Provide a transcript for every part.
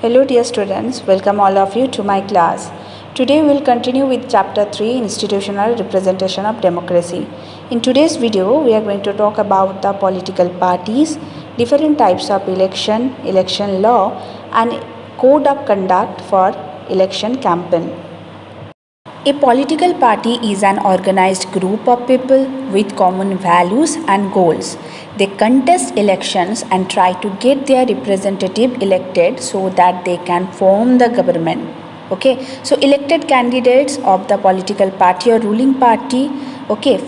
Hello dear students, welcome all of you to my class. Today we will continue with chapter 3 Institutional Representation of Democracy. In today's video we are going to talk about the political parties, different types of election law and code of conduct for election campaign. A political party is an organized group of people with common values and goals. They contest elections and try to get their representative elected so that they can form the government. Okay, so elected candidates of the political party or ruling party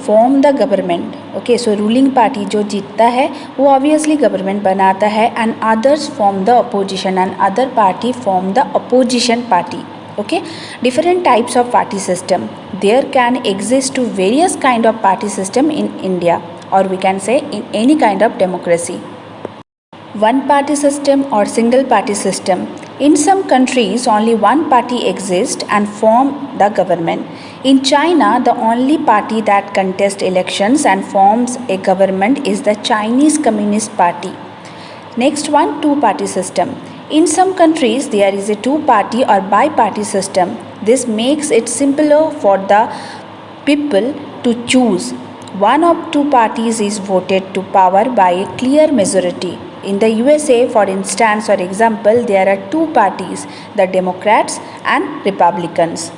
form the government. Okay, so ruling party जो जीतता है वो obviously government बनाता है and others form the opposition and other party form the opposition party. Okay, different types of party system. There can exist to various kind of party system in India, or we can say in any kind of democracy. One party system or single party system. In some countries only one party exists and form the government. In China the only party that contests elections and forms a government is the Chinese Communist Party. Next one, two party system. In some countries there is a two party or bi-party system. This makes it simpler for the people to choose. One of two parties is voted to power by a clear majority. In the USA, for instance or example, there are two parties, the Democrats and Republicans.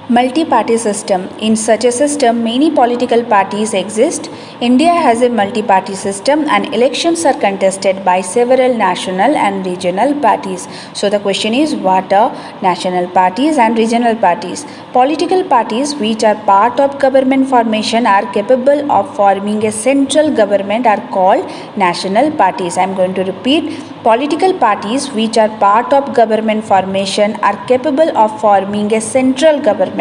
Multi-party system. In such a system, many political parties exist. India has a multi-party system and elections are contested by several national and regional parties. So the question is, what are national parties and regional parties? Political parties which are part of government formation are capable of forming a central government are called national parties. I am going to repeat. Political parties which are part of government formation are capable of forming a central government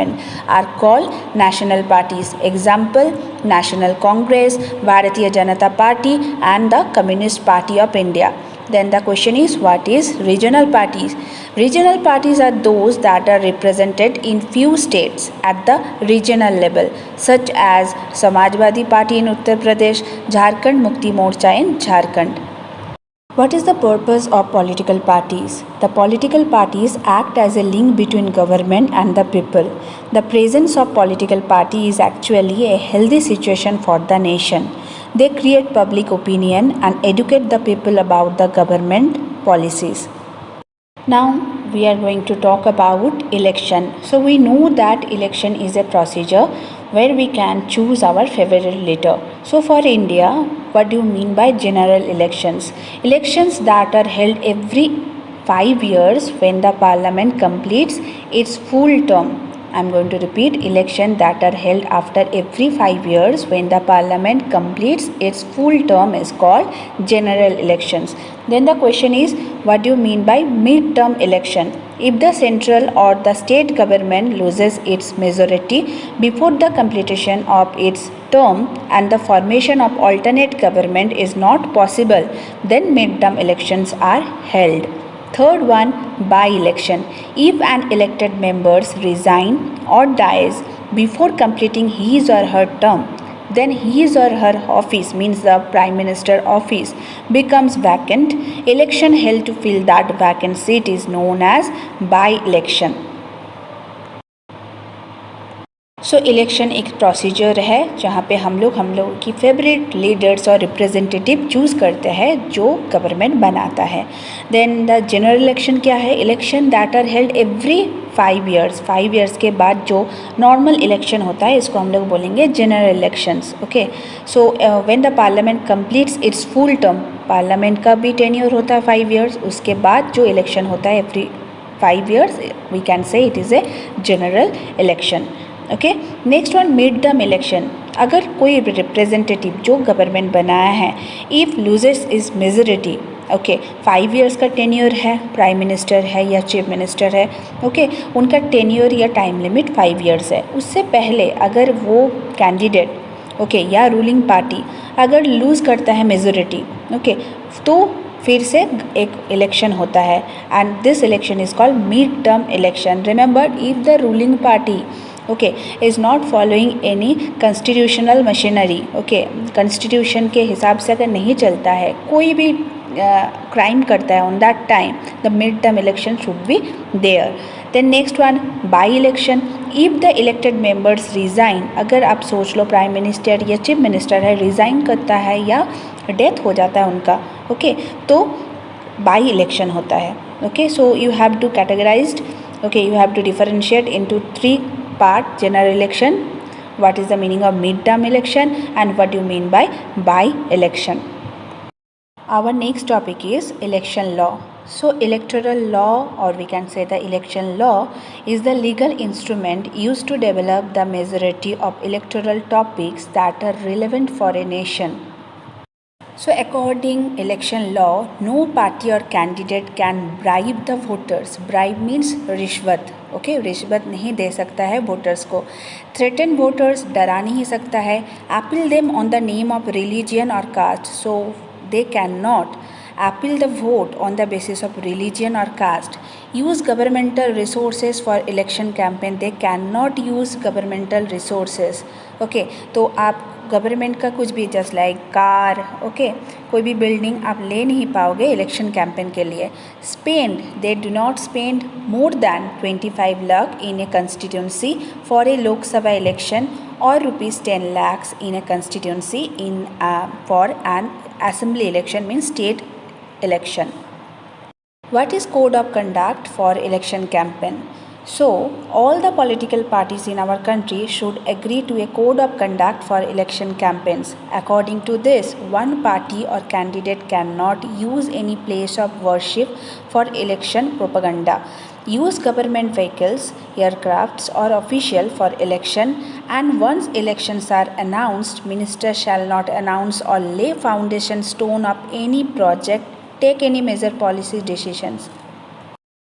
are called national parties. Example, National Congress, Bharatiya Janata Party and the Communist Party of India. Then the question is, what is regional parties? Regional parties are those that are represented in few states at the regional level, such as Samajwadi Party in Uttar Pradesh, Jharkhand Mukti Morcha in Jharkhand. What is the purpose of political parties? The political parties act as a link between government and the people. The presence of political party is actually a healthy situation for the nation. They create public opinion and educate the people about the government policies. Now we are going to talk about election. So we know that election is a procedure where we can choose our favorite leader. So for India, what do you mean by general elections? Elections that are held every 5 years when the parliament completes its full term. I am going to repeat, election that are held after every 5 years when the parliament completes its full term is called general elections. Then the question is, what do you mean by mid-term election? If the central or the state government loses its majority before the completion of its term and the formation of alternate government is not possible, then mid-term elections are held. Third one, by-election. If an elected member resigns or dies before completing his or her term, then his or her office, means the Prime Minister office, becomes vacant. Election held to fill that vacant seat is known as by-election. So election एक procedure है जहाँ पे हम लोग की favourite leaders और representative choose करते हैं जो गवर्नमेंट बनाता है. देन द जनरल इलेक्शन क्या है? Election that are held every 5 years. 5 years के बाद जो नॉर्मल इलेक्शन होता है इसको हम लोग बोलेंगे general elections. Okay, so when the parliament completes it's full term, parliament का भी टेन्योर होता है 5 ईयर्स, उसके बाद जो इलेक्शन होता है every 5 years, we can say it is a general election. Okay, next one, mid term election. अगर कोई रिप्रेजेंटेटिव जो गवर्नमेंट बनाया है, if loses his majority, okay, 5 years का टेन्योर है, प्राइम मिनिस्टर है या चीफ मिनिस्टर है, ओके, उनका टेन्योर या टाइम लिमिट 5 ईयर्स है. उससे पहले अगर वो कैंडिडेट या रूलिंग पार्टी अगर लूज़ करता है मेजोरिटी, तो फिर से एक इलेक्शन होता है and this election is called mid term election. Remember, if the ruling party is not following any constitutional machinery, constitution के हिसाब से अगर नहीं चलता है, कोई भी crime करता है on that time, the mid term election should be there. Then next one, by election. If the elected members resign, अगर आप सोच लो प्राइम मिनिस्टर या चीफ मिनिस्टर है, रिज़ाइन करता है या डेथ हो जाता है उनका, ओके, तो बाई इलेक्शन होता है. Okay, so you have to categorised, okay, you have to differentiate into three part: general election, what is the meaning of mid-term election, and what you mean by by-election. Our next topic is election law. So electoral law, or we can say the election law, is the legal instrument used to develop the majority of electoral topics that are relevant for a nation. So according election law, no party or candidate can bribe the voters. Bribe means रिश्वत. Okay, रिश्वत नहीं दे सकता है voters को. Threaten voters, डरा नहीं सकता है. Appeal them on the name of religion और caste. So they can not appeal the vote on the basis of religion or caste. Use governmental resources for election campaign. They cannot use governmental resources. Okay, तो आप government का कुछ भी, just like car, okay, कोई भी building आप ले नहीं पाओगे इलेक्शन कैंपेन के लिए. Spend, they do not spend more than 25 lakh in A constituency for a Lok Sabha election or rupees 10 lakhs in a constituency in for an assembly election, means state election. What is code of conduct for election campaign? So all the political parties in our country should agree to a code of conduct for election campaigns. According to this, one party or candidate cannot use any place of worship for election propaganda, use government vehicles, aircrafts or official for election, and once elections are announced, minister shall not announce or lay foundation stone of any project, take any major policy decisions.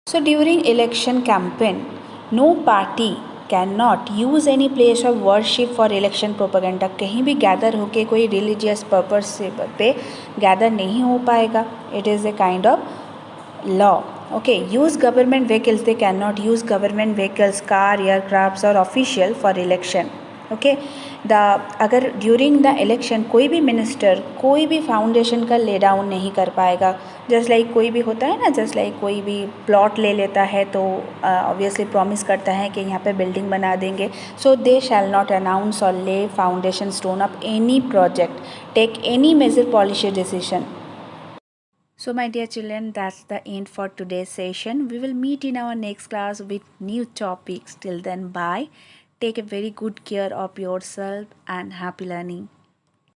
So during election campaign, no party cannot use any place of worship for election propaganda. कहीं भी gather होके कोई religious purpose पे gather नहीं हो पाएगा. It is a kind of law. Okay, use government vehicles. They cannot use government vehicles, car, aircrafts or official for election. Okay, the अगर during the election कोई भी मिनिस्टर कोई भी फाउंडेशन का ले डाउन नहीं कर पाएगा. जस्ट लाइक कोई भी होता है ना, जस्ट लाइक कोई भी प्लॉट ले लेता है तो ऑब्वियसली प्रॉमिस करता है कि यहाँ पे बिल्डिंग बना देंगे. सो दे शैल नॉट अनाउंस और lay foundation stone of any project, take any major policy decision. So my dear children, that's the end for today's session. We will meet in our next class with new topics. Till then, bye. Take a very good care of yourself and happy learning.